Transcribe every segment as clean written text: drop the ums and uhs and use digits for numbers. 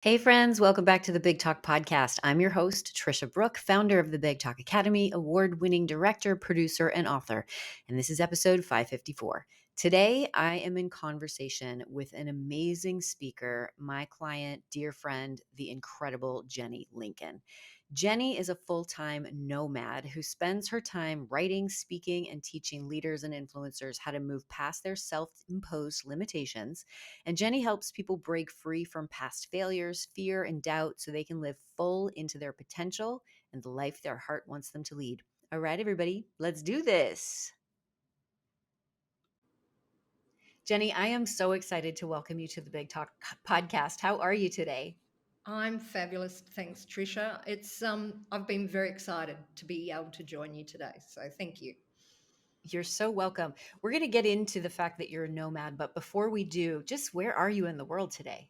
Hey, friends, welcome back to the Big Talk Podcast. I'm your host, Tricia Brouk, founder of the Big Talk Academy, award winning director, producer, and author. And this is episode 554. Today, I am in conversation with an amazing speaker, my client, dear friend, the incredible Jenny Lincoln. Jenny is a full time nomad who spends her time writing, speaking, and teaching leaders and influencers how to move past their self imposed limitations. And Jenny helps people break free from past failures, fear, and doubt so they can live full into their potential and the life their heart wants them to lead. All right, everybody, let's do this. Jenny, I am so excited to welcome you to the Big Talk podcast. How are you today? I'm fabulous. Thanks, Tricia. I've been very excited to be able to join you today. So thank you. You're so welcome. We're going to get into the fact that you're a nomad, but before we do, just where are you in the world today?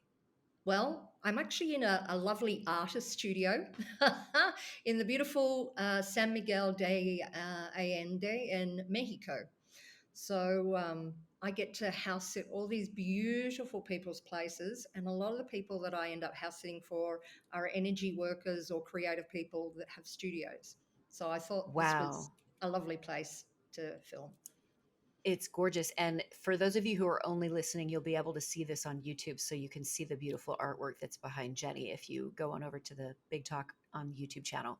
Well, I'm actually in a lovely artist studio in the beautiful San Miguel de Allende in Mexico. So I get to house sit all these beautiful people's places, and a lot of the people that I end up house sitting for are energy workers or creative people that have studios. So I thought this was Wow. a lovely place to film. It's gorgeous. And for those of you who are only listening, you'll be able to see this on YouTube. So you can see the beautiful artwork that's behind Jenny if you go on over to the Big Talk on YouTube channel.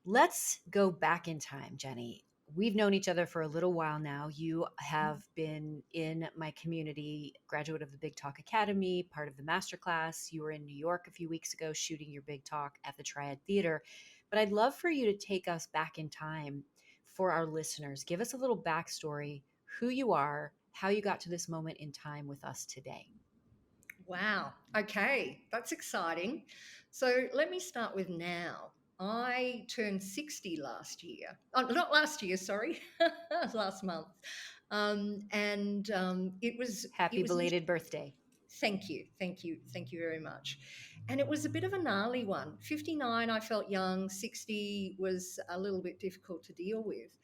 Let's go back in time, Jenny. We've known each other for a little while now. You have been in my community, graduate of the Big Talk Academy, part of the masterclass. You were in New York a few weeks ago shooting your Big Talk at the Triad Theater. But I'd love for you to take us back in time for our listeners. Give us a little backstory, who you are, how you got to this moment in time with us today. Wow. Okay. That's exciting. So let me start with now. I turned 60 last year. Oh, not last year, sorry. Last month. And it Happy was belated birthday. thank you. Thank you. Thank you very much. And it was a bit of a gnarly one. 59, I felt young. 60 was a little bit difficult to deal with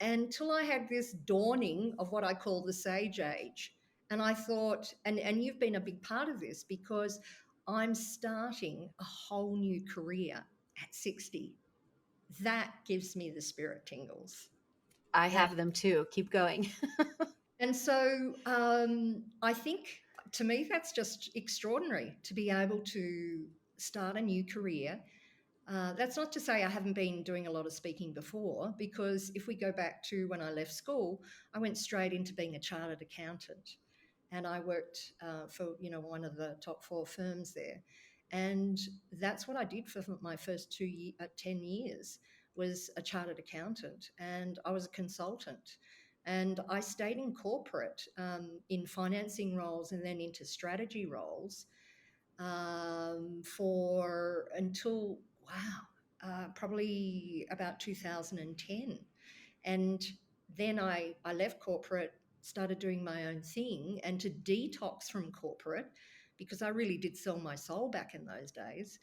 until I had this dawning of what I call the sage age. And I thought, and you've been a big part of this because I'm starting a whole new career at 60. That gives me the spirit tingles. I have them too. Keep going. And so I think to me, that's just extraordinary to be able to start a new career. That's not to say I haven't been doing a lot of speaking before, because if we go back to when I left school, I went straight into being a chartered accountant, and I worked for one of the top four firms there, and that's what I did for my first 10 years was a chartered accountant, and I was a consultant. And I stayed in corporate in financing roles and then into strategy roles for until wow, probably about 2010, and then I left corporate, started doing my own thing, and to detox from corporate because I really did sell my soul back in those days.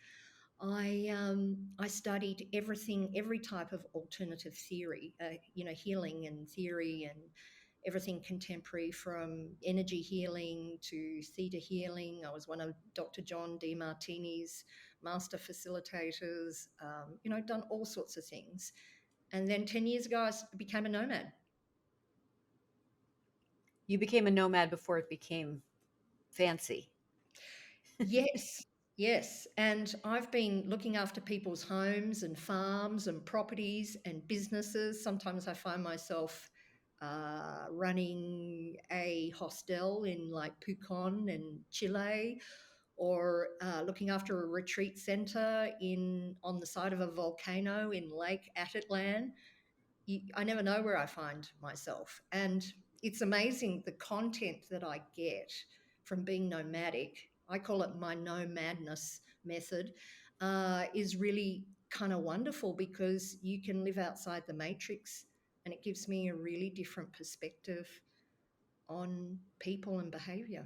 I studied everything, every type of alternative theory, healing and theory and everything contemporary, from energy healing to theta healing. I was one of Dr. John Demartini's master facilitators. Done all sorts of things. And then 10 years ago, became a nomad. You became a nomad before it became fancy. Yes, yes. And I've been looking after people's homes and farms and properties and businesses. Sometimes I find myself running a hostel in like Pucon in Chile, or looking after a retreat center in on the side of a volcano in Lake Atitlan. I never know where I find myself. And it's amazing the content that I get from being nomadic. I call it my nomadness method, is really kind of wonderful because you can live outside the matrix, and it gives me a really different perspective on people and behavior.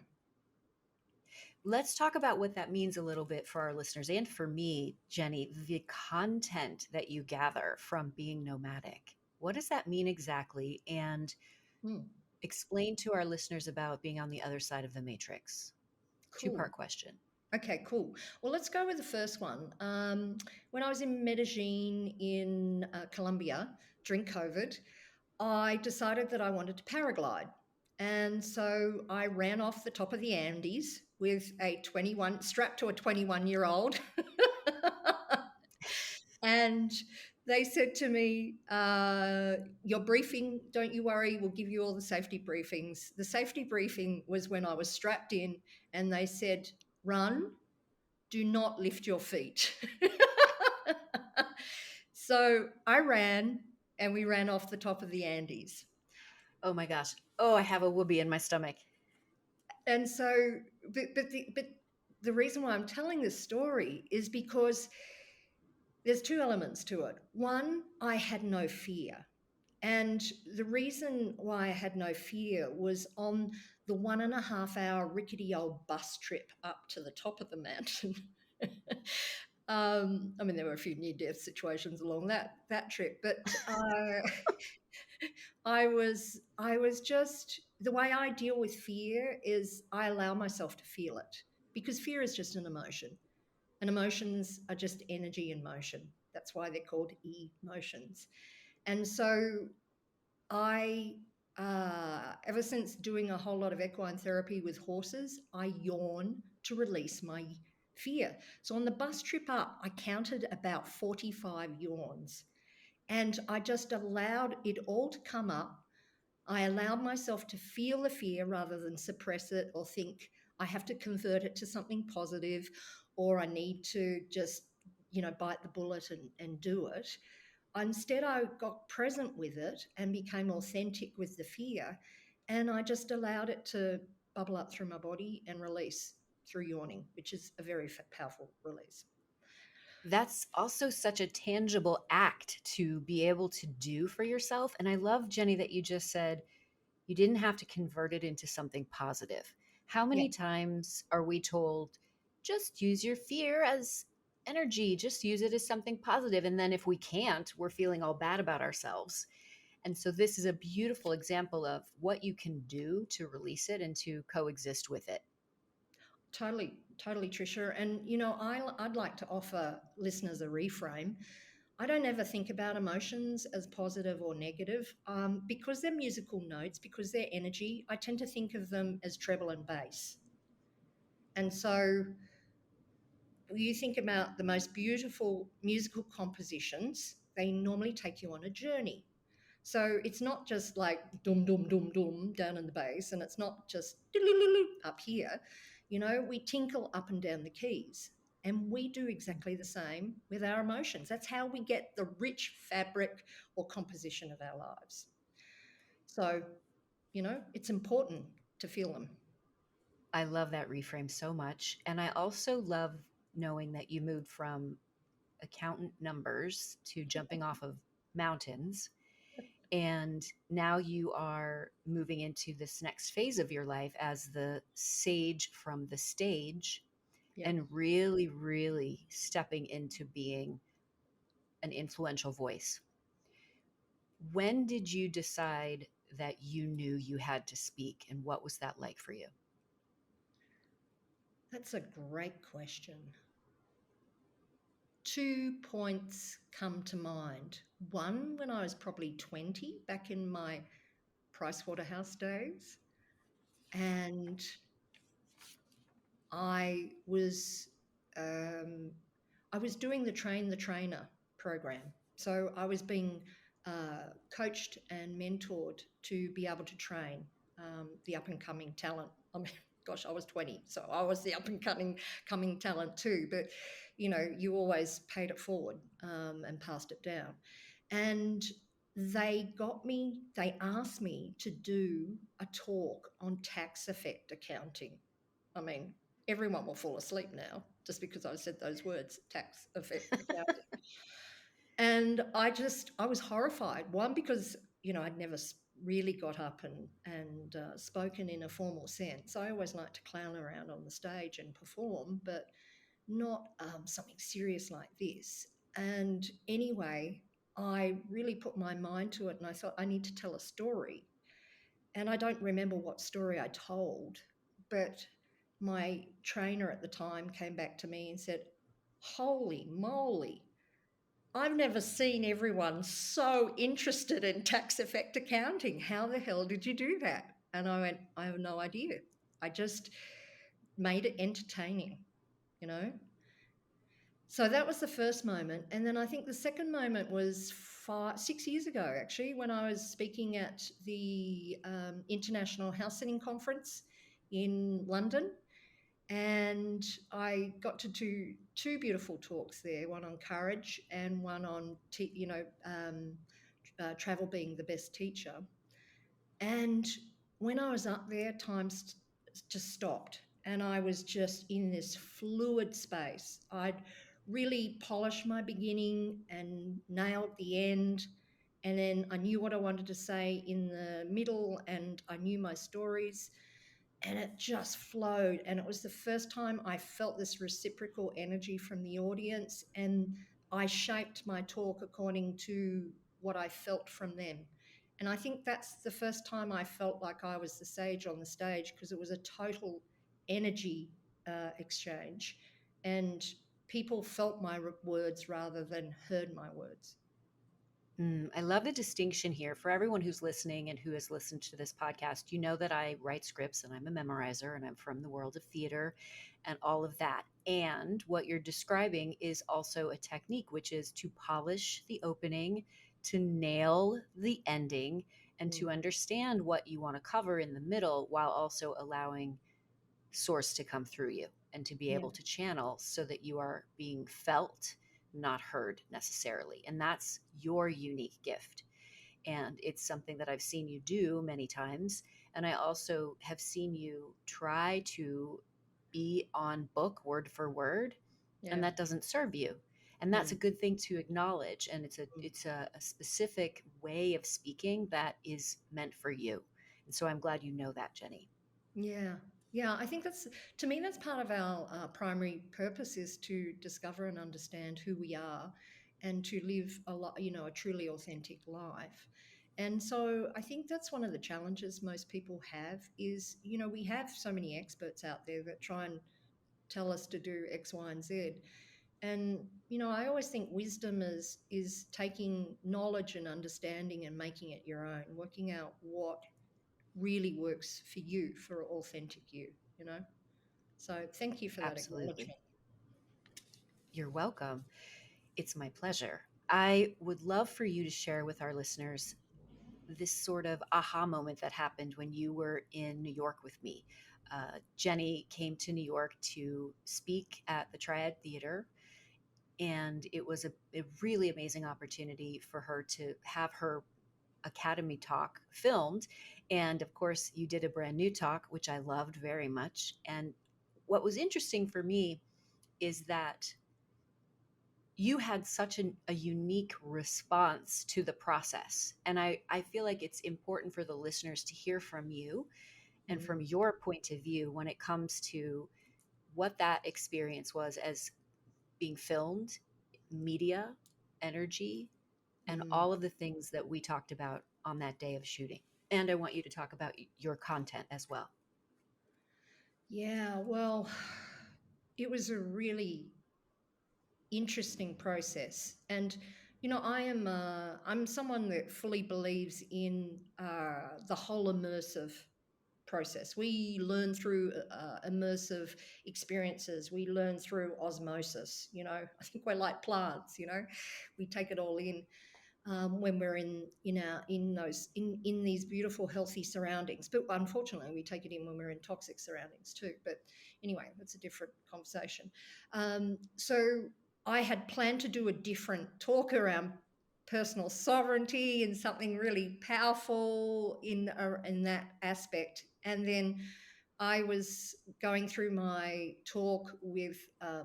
Let's talk about what that means a little bit for our listeners and for me, Jenny, the content that you gather from being nomadic. What does that mean exactly? And Hmm, explain to our listeners about being on the other side of the matrix. Two-part cool. question. Okay, cool. Well, let's go with the first one. When I was in Medellin in Colombia during COVID, I decided that I wanted to paraglide. And so I ran off the top of the Andes with a 21, strapped to a 21-year-old. And they said to me, your briefing, don't you worry, we'll give you all the safety briefings. The safety briefing was when I was strapped in and they said, run, do not lift your feet. So I ran and we ran off the top of the Andes. Oh my gosh. Oh, I have a whoopee in my stomach. And so, but the reason why I'm telling this story is because there's two elements to it. One, I had no fear. And the reason why I had no fear was on the 1.5 hour rickety old bus trip up to the top of the mountain. I mean, there were a few near-death situations along that trip, but I was just the way I deal with fear is I allow myself to feel it because fear is just an emotion, and emotions are just energy in motion. That's why they're called emotions. And so I, ever since doing a whole lot of equine therapy with horses, I yawn to release my fear. So on the bus trip up, I counted about 45 yawns and I just allowed it all to come up. I allowed myself to feel the fear rather than suppress it or think I have to convert it to something positive or I need to just, bite the bullet and do it. Instead, I got present with it and became authentic with the fear. And I just allowed it to bubble up through my body and release through yawning, which is a very powerful release. That's also such a tangible act to be able to do for yourself. And I love, Jenny, that you just said you didn't have to convert it into something positive. How Yeah, many times are we told, just use your fear as energy, just use it as something positive? And then if we can't, we're feeling all bad about ourselves. And so this is a beautiful example of what you can do to release it and to coexist with it. totally, totally, Tricia. And, I'd like to offer listeners a reframe. I don't ever think about emotions as positive or negative because they're musical notes, because they're energy. I tend to think of them as treble and bass. And so you think about the most beautiful musical compositions, they normally take you on a journey. So it's not just like dum dum dum dum down in the bass, and it's not just up here. We tinkle up and down the keys, and we do exactly the same with our emotions. That's how we get the rich fabric or composition of our lives. So, it's important to feel them. I love that reframe so much. And I also love knowing that you moved from accountant numbers to jumping off of mountains. And now you are moving into this next phase of your life as the sage from the stage Yeah. and really, really stepping into being an influential voice. When did you decide that you knew you had to speak, and what was that like for you? That's a great question. Two points come to mind. One, when I was probably 20, back in my Pricewaterhouse days, and I was um, I was doing the Train the Trainer program. So I was being coached and mentored to be able to train the up and coming talent. I mean, gosh, I was 20, so I was the up and coming talent too. But you always paid it forward and passed it down. And they asked me to do a talk on tax effect accounting. I mean, everyone will fall asleep now just because I said those words, tax effect accounting. And I was horrified. One, because, I'd never really got up and spoken in a formal sense. I always like to clown around on the stage and perform, but not something serious like this. And anyway, I really put my mind to it and I thought, I need to tell a story. And I don't remember what story I told, but my trainer at the time came back to me and said, "Holy moly, I've never seen everyone so interested in tax effect accounting. How the hell did you do that?" And I went, "I have no idea. I just made it entertaining, you know?" So that was the first moment. And then I think the second moment was 6 years ago, actually, when I was speaking at the International House Sitting Conference in London. And I got to do two beautiful talks there, one on courage and one on, travel being the best teacher. And when I was up there, just stopped. And I was just in this fluid space. I'd really polished my beginning and nailed the end. And then I knew what I wanted to say in the middle, and I knew my stories, and it just flowed. And it was the first time I felt this reciprocal energy from the audience, and I shaped my talk according to what I felt from them. And I think that's the first time I felt like I was the sage on the stage, because it was a total energy exchange, and people felt my words rather than heard my words. I love the distinction here for everyone who's listening and who has listened to this podcast. You know that I write scripts and I'm a memorizer and I'm from the world of theater and all of that. And what you're describing is also a technique, which is to polish the opening, to nail the ending, and Mm. to understand what you want to cover in the middle while also allowing source to come through you and to be Yeah, able to channel so that you are being felt, not heard necessarily. And that's your unique gift. And it's something that I've seen you do many times. And I also have seen you try to be on book word for word, and yeah. that doesn't serve you. And that's a Mm. good thing to acknowledge. And it's a specific way of speaking that is meant for you. And so I'm glad you know that, Jenny. Yeah, yeah. I think to me, that's part of our primary purpose, is to discover and understand who we are, and to live a truly authentic life. And so I think that's one of the challenges most people have is, we have so many experts out there that try and tell us to do X, Y, and Z. And, I always think wisdom is taking knowledge and understanding and making it your own, working out what really works for you, for authentic you. So thank you for that Absolutely. acknowledgement. You're welcome. It's my pleasure. I would love for you to share with our listeners this sort of aha moment that happened when you were in New York with me. Jenny came to New York to speak at the Triad Theater, and it was a really amazing opportunity for her to have her Academy talk filmed. And of course, you did a brand new talk, which I loved very much. And what was interesting for me is that you had such a unique response to the process. And I feel like it's important for the listeners to hear from you and Mm, from your point of view when it comes to what that experience was as being filmed, media, energy, and mm. all of the things that we talked about on that day of shooting. And I want you to talk about your content as well. Yeah, well, it was a really interesting process. And I'm someone that fully believes in the whole immersive process. We learn through immersive experiences. We learn through osmosis. I think we're like plants. We take it all in. When we're in these beautiful healthy surroundings, but unfortunately we take it in when we're in toxic surroundings too. But anyway, that's a different conversation. So I had planned to do a different talk around personal sovereignty and something really powerful in that aspect. And then I was going through my talk with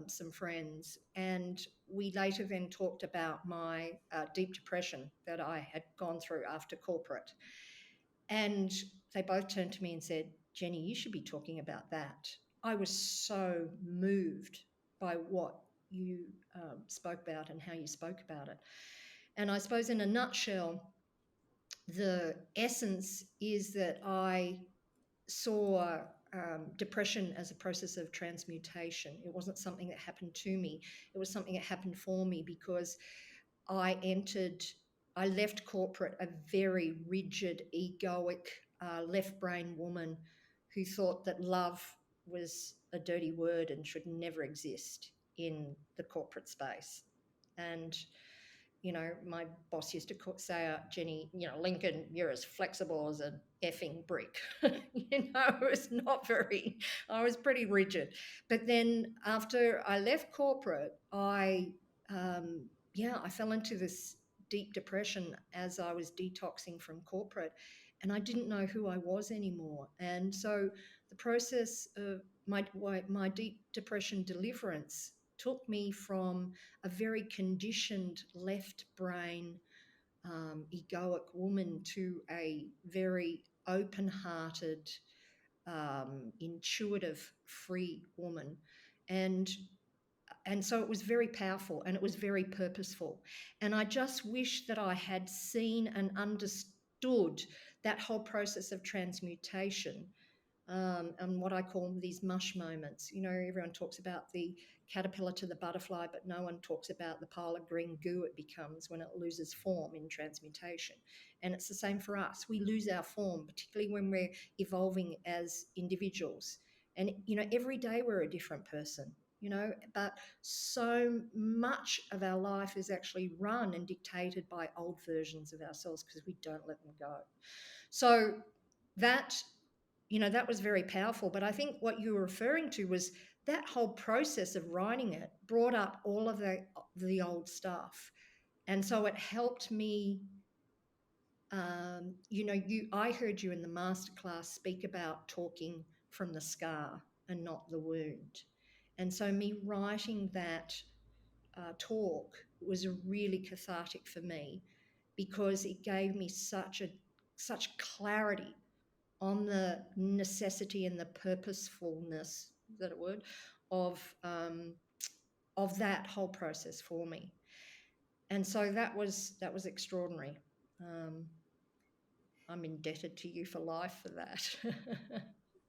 some friends, and we later then talked about my deep depression that I had gone through after corporate. And they both turned to me and said, "Jenny, you should be talking about that." I was so moved by what you spoke about and how you spoke about it. And I suppose, in a nutshell, the essence is that I saw depression as a process of transmutation. It wasn't something that happened to me. It was something that happened for me because I entered, I left corporate a very rigid, egoic, left brain woman who thought that love was a dirty word and should never exist in the corporate space. And my boss used to say, Jenny, Lincoln, you're as flexible as an effing brick. It was not very, I was pretty rigid. But then after I left corporate, I fell into this deep depression as I was detoxing from corporate, and I didn't know who I was anymore. And so the process of my deep depression deliverance took me from a very conditioned left brain, egoic woman to a very open hearted, intuitive, free woman. And and so it was very powerful and it was very purposeful. And I just wish that I had seen and understood that whole process of transmutation, and what I call these mush moments. Everyone talks about the caterpillar to the butterfly, but no one talks about the pile of green goo it becomes when it loses form in transmutation. And it's the same for us. We lose our form, particularly when we're evolving as individuals. And, every day we're a different person, but so much of our life is actually run and dictated by old versions of ourselves because we don't let them go. So that that was very powerful. But I think what you were referring to was that whole process of writing it brought up all of the old stuff. And so it helped me. I heard you in the masterclass speak about talking from the scar and not the wound. And so me writing that talk was really cathartic for me because it gave me such clarity on the necessity and the purposefulness, is that a word, of that whole process for me. And so that was extraordinary. Um, I'm indebted to you for life for that.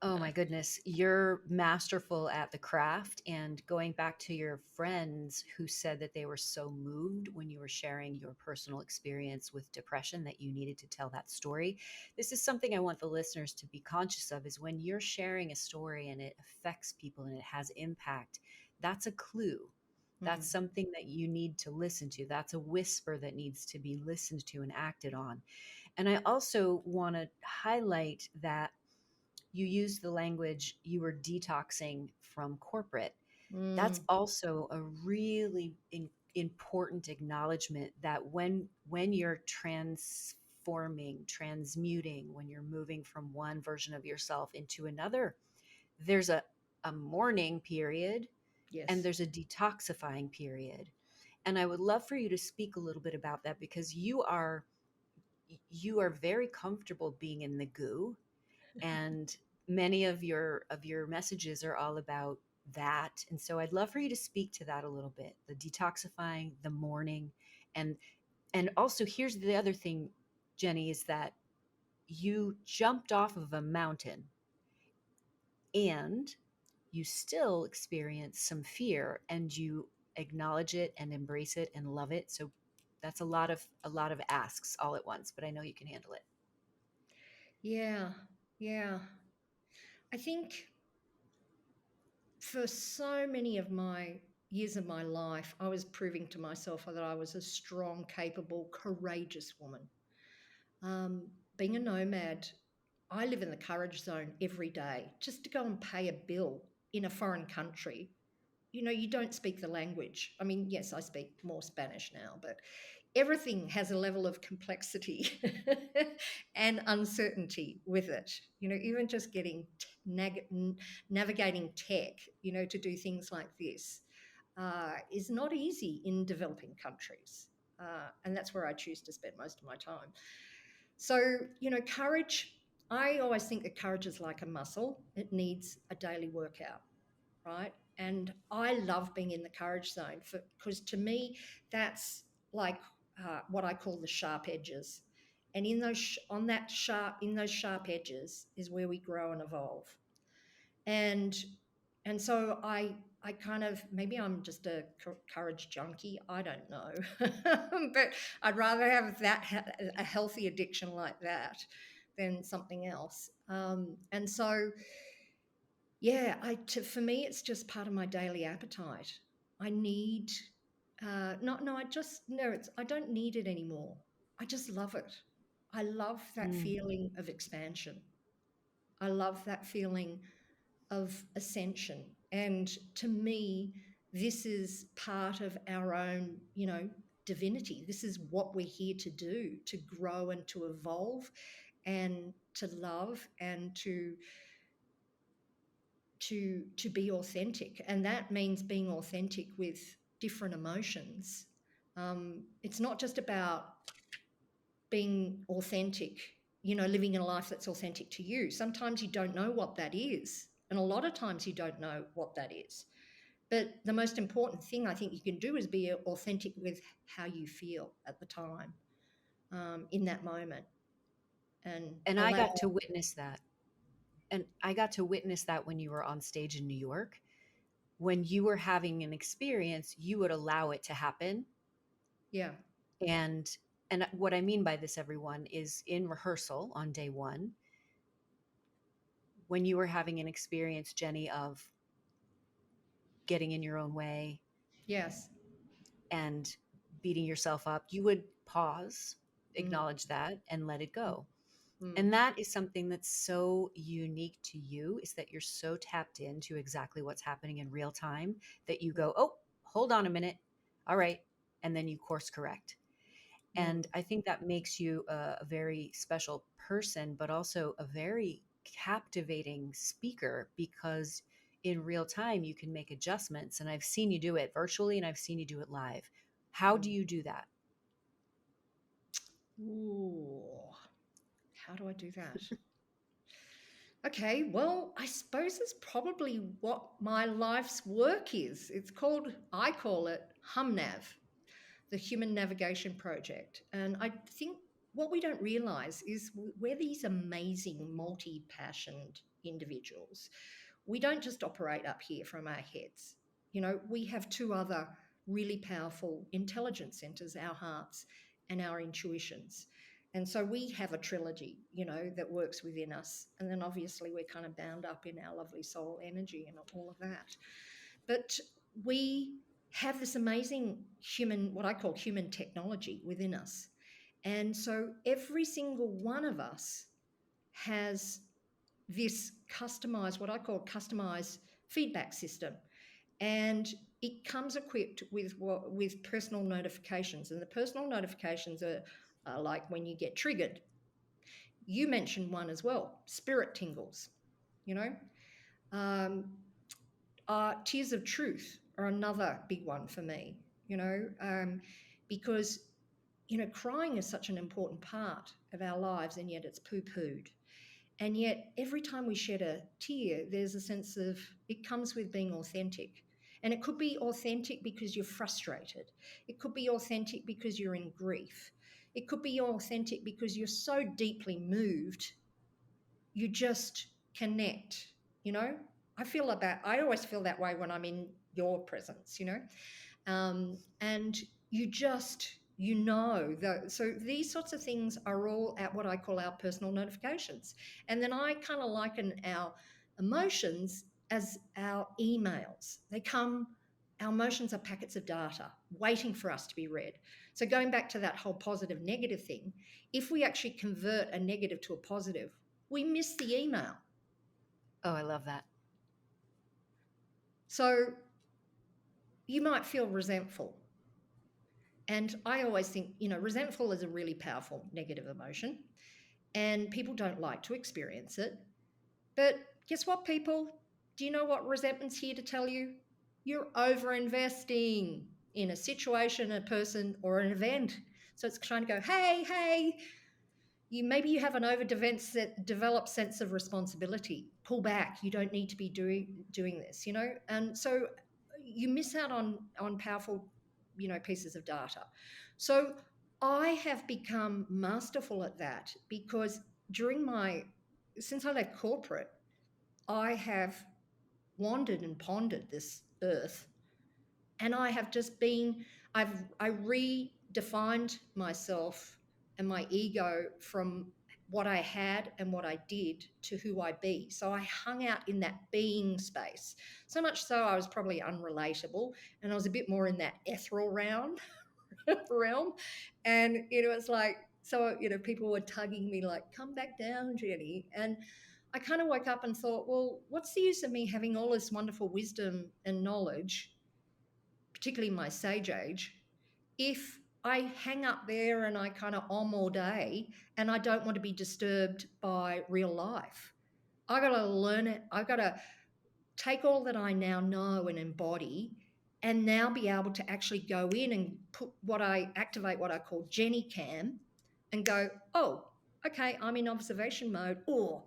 Oh my goodness, you're masterful at the craft. And going back to your friends who said that they were so moved when you were sharing your personal experience with depression that you needed to tell that story. This is something I want the listeners to be conscious of is when you're sharing a story and it affects people and it has impact, that's a clue. That's Mm, something that you need to listen to. That's a whisper that needs to be listened to and acted on. And I also want to highlight that you used the language you were detoxing from corporate. That's mm, also a really important acknowledgement that when you're transforming, transmuting, when you're moving from one version of yourself into another, there's a mourning period and yes. there's a detoxifying period. And I would love for you to speak a little bit about that because you are very comfortable being in the goo, and many of your messages are all about that. And so I'd love for you to speak to that a little bit, the detoxifying, the mourning, and also here's the other thing, Jenny, is that you jumped off of a mountain and you still experience some fear and you acknowledge it and embrace it and love it. So that's a lot of asks all at once, but I know you can handle it. Yeah, yeah. I think for so many of my years of my life, I was proving to myself that I was a strong, capable, courageous woman. Being a nomad, I live in the courage zone every day. Just to go and pay a bill in a foreign country, you don't speak the language. I mean, yes, I speak more Spanish now, but everything has a level of complexity and uncertainty with it. Even just navigating tech, to do things like this is not easy in developing countries. And that's where I choose to spend most of my time. So, courage, I always think that courage is like a muscle, it needs a daily workout, right? And I love being in the courage zone because to me, that's like what I call the sharp edges. And in those sharp edges is where we grow and evolve. And so I kind of, maybe I'm just a courage junkie, I don't know. But I'd rather have a healthy addiction like that than something else. And so yeah, for me it's just part of my daily appetite. I need no, I just no, it's I don't need it anymore. I just love it. I love that Mm. feeling of expansion. I love that feeling of ascension. And to me, this is part of our own, divinity. This is what we're here to do, to grow and to evolve and to love and to be authentic. And that means being authentic with different emotions. It's not just about being authentic, living a life that's authentic to you. Sometimes you don't know what that is. And a lot of times you don't know what that is. But the most important thing I think you can do is be authentic with how you feel at the time, in that moment, and And I allow. got to witness that. And I got to witness that when you were on stage in New York. When you were having an experience, you would allow it to happen. Yeah. And what I mean by this, everyone, is in rehearsal on day one, when you were having an experience, Jenny, of getting in your own way Yes. and beating yourself up, you would pause, Mm, acknowledge that, and let it mm, go. mm, And that is something that's so unique to you, is that you're so tapped into exactly what's happening in real time that you mm, go, oh, hold on a minute. All right. And then you course correct. mm, And I think that makes you a very special person, but also a very captivating speaker, because in real time you can make adjustments. And I've seen you do it virtually and I've seen you do it live. How do mm. you do that? Ooh, how do I do that? Okay, well, I suppose it's probably what my life's work is. I call it HumNav, the Human Navigation Project. And I think what we don't realize is we're these amazing, multi passioned individuals. We don't just operate up here from our heads. We have two other really powerful intelligence centers, our hearts and our intuitions. And so we have a trilogy, that works within us. And then obviously we're kind of bound up in our lovely soul energy and all of that. But we have this amazing what I call human technology within us. And so every single one of us has this customized, what I call customized feedback system. And it comes equipped with personal notifications. And the personal notifications are like when you get triggered. You mentioned one as well, spirit tingles, you know. Um, Tears of truth are another big one for me, because, crying is such an important part of our lives, and yet it's poo pooed. And yet, every time we shed a tear, there's a sense of it comes with being authentic. And it could be authentic because you're frustrated. It could be authentic because you're in grief. It could be authentic because you're so deeply moved, you just connect, you know? I always feel that way when I'm in your presence, and you just, so these sorts of things are all at what I call our personal notifications. And then I kind of liken our emotions as our emails. Our emotions are packets of data waiting for us to be read. So going back to that whole positive negative thing, if we actually convert a negative to a positive, we miss the email. Oh, I love that. So you might feel resentful. And I always think, resentful is a really powerful negative emotion, and people don't like to experience it. But guess what, people? Do you know what resentment's here to tell you? You're over investing in a situation, a person, or an event. So it's trying to go, hey, maybe you have an overdeveloped sense of responsibility. Pull back. You don't need to be doing this, And so you miss out on powerful, pieces of data. So I have become masterful at that because since I left corporate, I have wandered and pondered this earth, and I have just been, I redefined myself and my ego from what I had and what I did to who I be. So I hung out in that being space. So much so I was probably unrelatable, and I was a bit more in that ethereal realm. And it's like, so people were tugging me like, come back down, Jenny. And I kind of woke up and thought, well, what's the use of me having all this wonderful wisdom and knowledge, particularly in my sage age, if I hang up there and I kind of all day and I don't want to be disturbed by real life? I got to learn it. I got to take all that I now know and embody, and now be able to actually go in and activate what I call Jenny Cam, and go, oh, okay, I'm in observation mode. Or,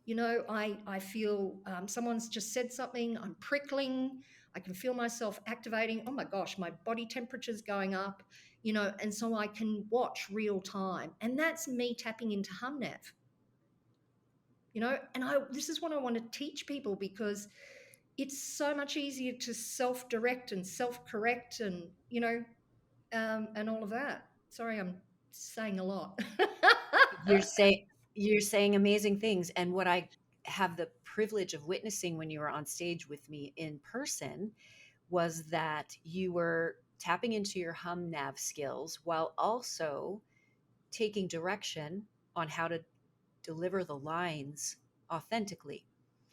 I feel someone's just said something, I'm prickling, I can feel myself activating. Oh my gosh, my body temperature's going up, and so I can watch real time. And that's me tapping into HumNav, and this is what I want to teach people, because it's so much easier to self-direct and self-correct, and and all of that. Sorry, I'm saying a lot. You're saying you're saying amazing things. And what I have the privilege of witnessing when you were on stage with me in person was that you were tapping into your hum nav skills while also taking direction on how to deliver the lines authentically.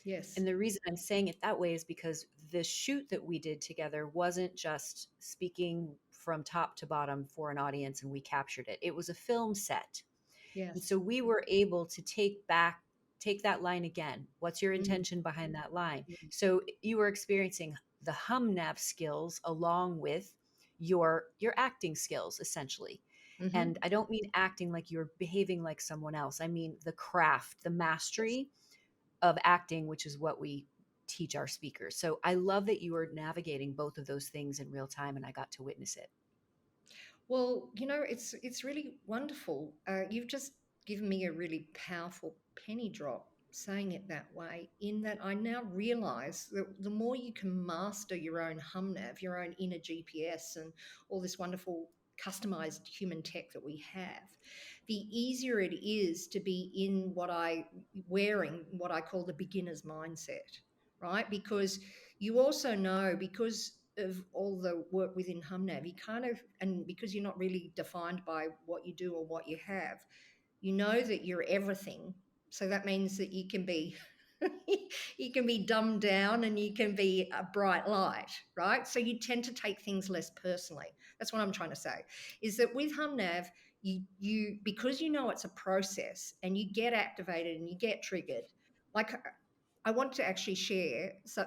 Yes, And the reason I'm saying it that way is because the shoot that we did together wasn't just speaking from top to bottom for an audience and we captured it. It was a film set. And yes. so we were able to take that line again. What's your Mm, intention behind that line? mm, So you were experiencing the hum nav skills along with your acting skills essentially. mhm. And I don't mean acting like you're behaving like someone else. I mean the craft, the Yes. mastery of acting, which is what we teach our speakers. So I love that you were navigating both of those things in real time and I got to witness it. Well, it's really wonderful. You've just given me a really powerful penny drop saying it that way, in that I now realize that the more you can master your own HumNav, your own inner GPS, and all this wonderful customized human tech that we have, the easier it is to be in wearing what I call the beginner's mindset, right? Because you also know, because of all the work within HumNav, you kind of, and because you're not really defined by what you do or what you have, you know that you're everything. So that means that you can be you can be dumbed down and you can be a bright light, right? So you tend to take things less personally. That's what I'm trying to say, is that with HumNav, you because you know it's a process and you get activated and you get triggered. Like, I want to actually share. So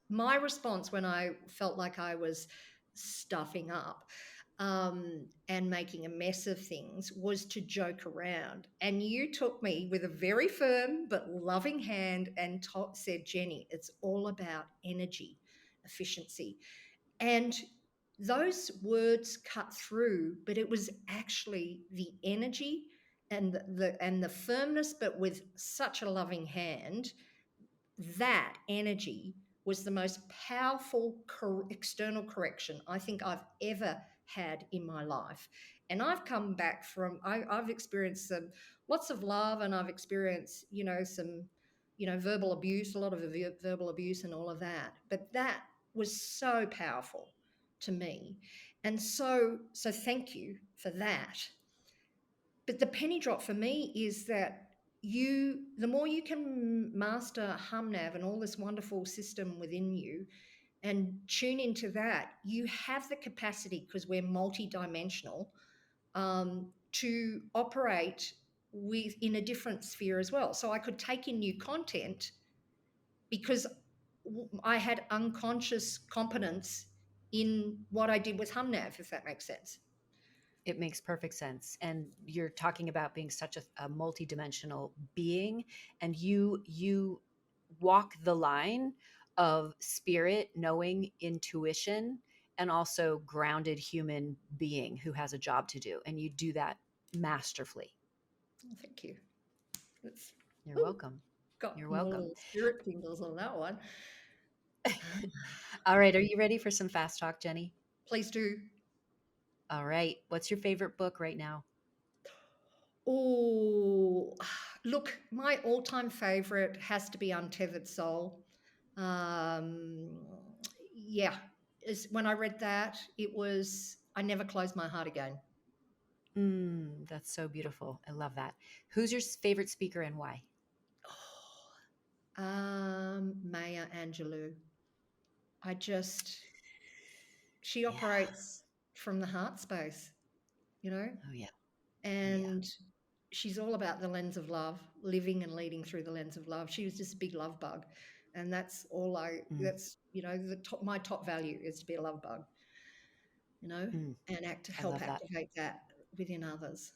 my response when I felt like I was stuffing up, and making a mess of things, was to joke around. And you took me with a very firm but loving hand and said, Jenny, it's all about energy efficiency. And those words cut through, but it was actually the energy and the firmness, but with such a loving hand. That energy was the most powerful external correction I think I've ever had in my life. And I've come back from, I've experienced lots of love, and I've experienced, some, verbal abuse, a lot of verbal abuse and all of that. But that was so powerful to me. And so thank you for that. But the penny drop for me is that the more you can master HumNav and all this wonderful system within you and tune into that, you have the capacity, because we're multidimensional, to operate in a different sphere as well. So I could take in new content because I had unconscious competence in what I did with HumNav, if that makes sense. It makes perfect sense. And you're talking about being such a multidimensional being, and you walk the line of spirit, knowing, intuition, and also grounded human being who has a job to do. And you do that masterfully. Thank you. That's, You're welcome. Got You're more welcome. little spirit tingles on that one. All right. Are you ready for some fast talk, Jenny? Please do. All right. What's your favorite book right now? Oh, look, my all-time favorite has to be Untethered Soul. Um, yeah, when I read that, I never closed my heart again. That's so beautiful. I love that. Who's your favorite speaker and why? Maya Angelou. I just, she Yeah. operates from the heart space, you know, Oh, yeah. Oh, yeah. and she's all about the lens of love, living and leading through the lens of love. She was just a big love bug. And Mm, that's, my top value is to be a love bug, mm. and I help love that. activate that within others.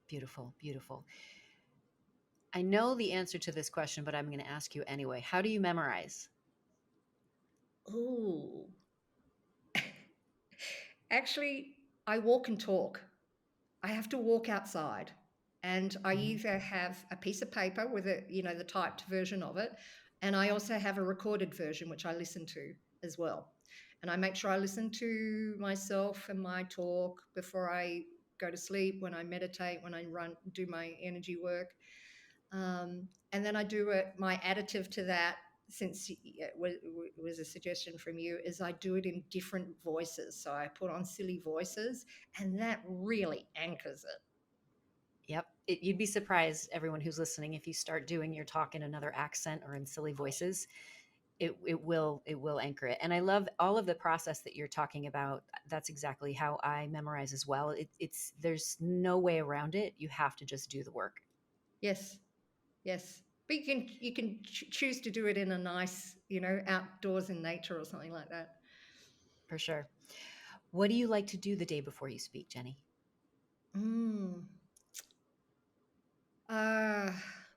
Beautiful. Beautiful. I know the answer to this question, but I'm going to ask you anyway. How do you memorize? Oh, actually, I walk and talk. I have to walk outside, and I Mhm. either have a piece of paper with the typed version of it, and I also have a recorded version which I listen to as well. And I make sure I listen to myself and my talk before I go to sleep, when I meditate, when I do my energy work. And then I do it. My additive to that, since it was a suggestion from you, is I do it in different voices. So I put on silly voices, and that really anchors it. Yep. You'd be surprised, everyone who's listening, if you start doing your talk in another accent or in silly voices, it will anchor it. And I love all of the process that you're talking about. That's exactly how I memorize as well. It's there's no way around it. You have to just do the work. Yes, yes. But you can choose to do it in a nice, outdoors in nature or something like that. For sure. What do you like to do the day before you speak, Jenny? Mm. Uh,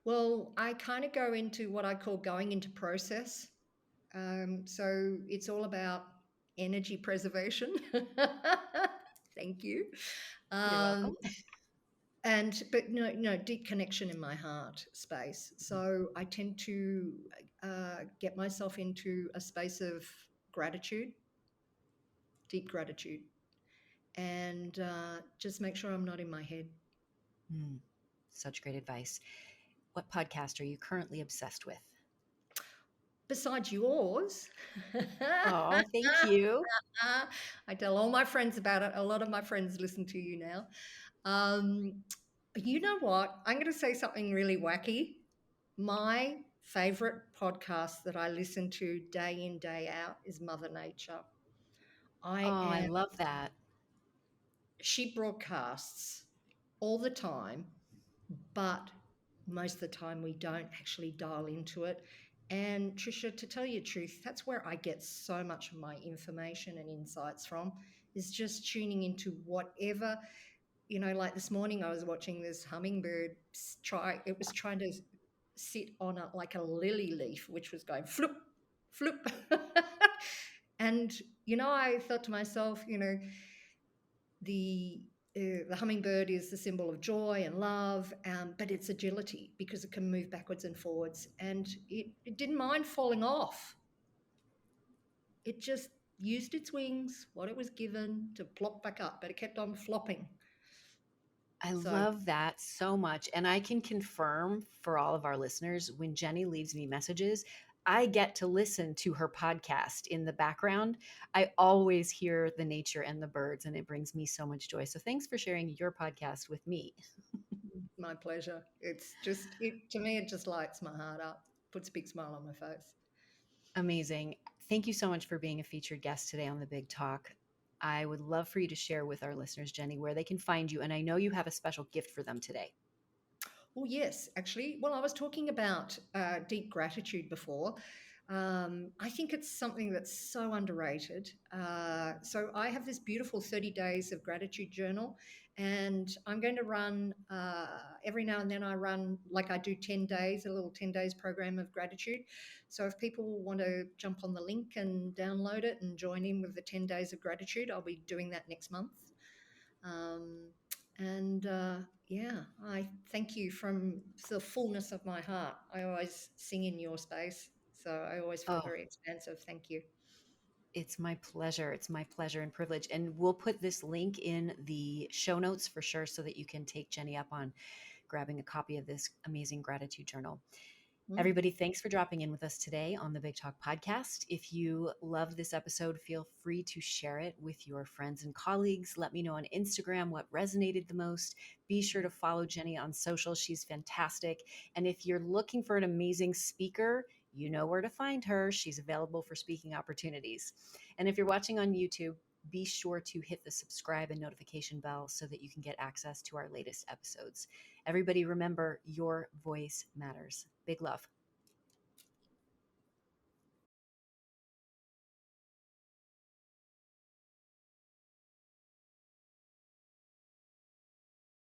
well, I kind of go into what I call going into process. So it's all about energy preservation. Thank you. You're welcome. Um, but no, deep connection in my heart space. So I tend to get myself into a space of gratitude, deep gratitude, and just make sure I'm not in my head. Mm, such great advice. What podcast are you currently obsessed with? Besides yours, Oh, thank you. I tell all my friends about it. A lot of my friends listen to you now. Um, you know what? I'm going to say something really wacky. My favorite podcast that I listen to day in, day out is Mother Nature. Oh, I I am, love that. she broadcasts all the time, but most of the time we don't actually dial into it. And Tricia, to tell you the truth, that's where I get so much of my information and insights from, is just tuning into whatever, like this morning I was watching this hummingbird it was trying to sit on like a lily leaf, which was going floop, floop. And, I thought to myself, the the hummingbird is the symbol of joy and love, but it's agility because it can move backwards and forwards. And it didn't mind falling off. It just used its wings, what it was given, to plop back up, but it kept on flopping. I So love that so much. And I can confirm for all of our listeners when Jenny leaves me messages, I get to listen to her podcast in the background. I always hear the nature and the birds, and it brings me so much joy. So thanks for sharing your podcast with me. my pleasure. To me, it just lights my heart up, puts a big smile on my face. Amazing. Thank you so much for being a featured guest today on the Big Talk. I would love for you to share with our listeners, Jenny, where they can find you. And I know you have a special gift for them today. Well, yes, actually. Well, I was talking about deep gratitude before. I think it's something that's so underrated. So I have this beautiful 30 days of gratitude journal, and I'm going to run every now and then. I run, like, I do 10 days, a little 10 days program of gratitude. So if people want to jump on the link and download it and join in with the 10 days of gratitude, I'll be doing that next month. Um, and Yeah, I thank you from the fullness of my heart. I always sing in your space, so I always feel Oh, very expansive. Thank you. it's my pleasure. It's my pleasure and privilege. And we'll put this link in the show notes for sure so that you can take Jenny up on grabbing a copy of this amazing gratitude journal. Mm. Everybody, thanks for dropping in with us today on the Big Talk podcast. If you love this episode, feel free to share it with your friends and colleagues. Let me know on Instagram what resonated the most. Be sure to follow Jenny on social. She's fantastic. And if you're looking for an amazing speaker, you know where to find her. She's available for speaking opportunities. And if you're watching on YouTube, be sure to hit the subscribe and notification bell so that you can get access to our latest episodes. Everybody, remember, your voice matters. Big love.